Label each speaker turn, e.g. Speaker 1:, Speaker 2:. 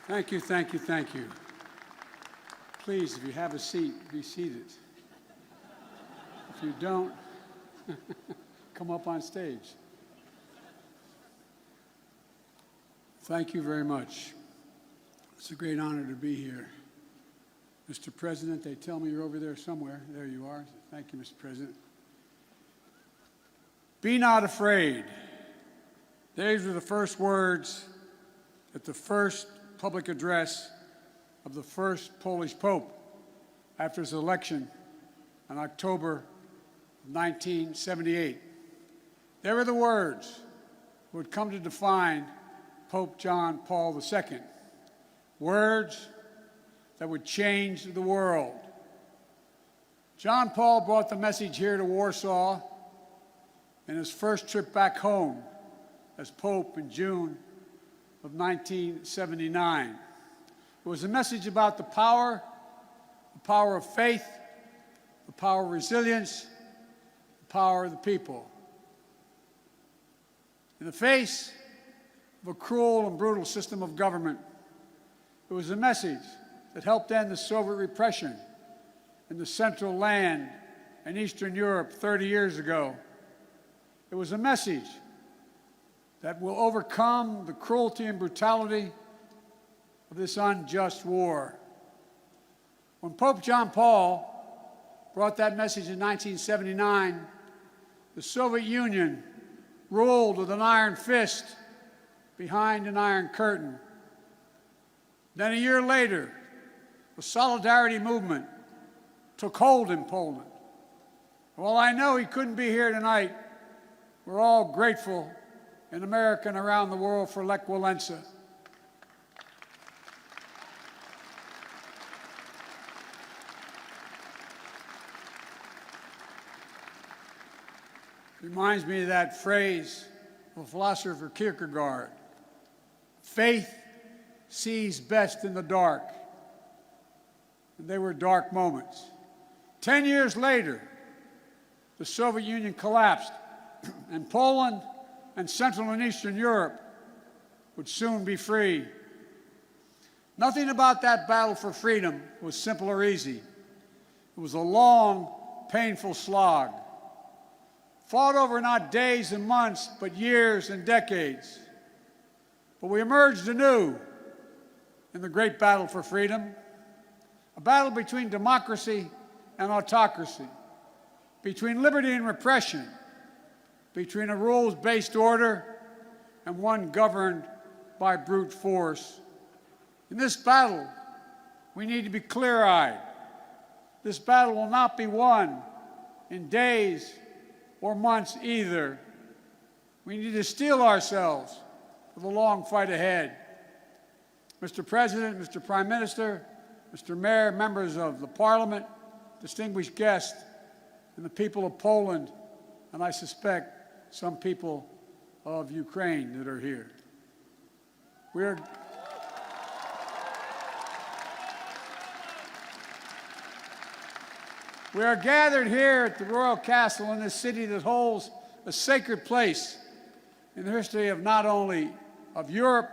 Speaker 1: Thank you, thank you, thank you. Please, if you have a seat, be seated. If you don't, come up on stage. Thank you very much. It's a great honor to be here. Mr. President, they tell me you're over there somewhere. There you are. Thank you, Mr. President. Be not afraid. These were the first words at the first public address of the first Polish Pope after his election in October of 1978. They were the words that would come to define Pope John Paul II. Words that would change the world. John Paul brought the message here to Warsaw in his first trip back home as Pope in June of 1979. It was a message about the power of faith, the power of resilience, the power of the people. In the face of a cruel and brutal system of government, it was a message that helped end the Soviet repression in the Central Land and Eastern Europe 30 years ago. It was a message that will overcome the cruelty and brutality of this unjust war. When Pope John Paul brought that message in 1979, the Soviet Union ruled with an iron fist behind an iron curtain. Then a year later, the Solidarity movement took hold in Poland. While I know he couldn't be here tonight, we're all grateful in America and around the world for Lech Walesa. Reminds me of that phrase of philosopher Kierkegaard: faith sees best in the dark. And they were dark moments. 10 years later, the Soviet Union collapsed, and Poland and Central and Eastern Europe would soon be free. Nothing about that battle for freedom was simple or easy. It was a long, painful slog, fought over not days and months, but years and decades. But we emerged anew in the great battle for freedom, a battle between democracy and autocracy, between liberty and repression, between a rules-based order and one governed by brute force. In this battle, we need to be clear-eyed. This battle will not be won in days or months either. We need to steel ourselves for the long fight ahead. Mr. President, Mr. Prime Minister, Mr. Mayor, members of the Parliament, distinguished guests, and the people of Poland, and I suspect some people of Ukraine that are here. We are gathered here at the Royal Castle in this city that holds a sacred place in the history of not only of Europe,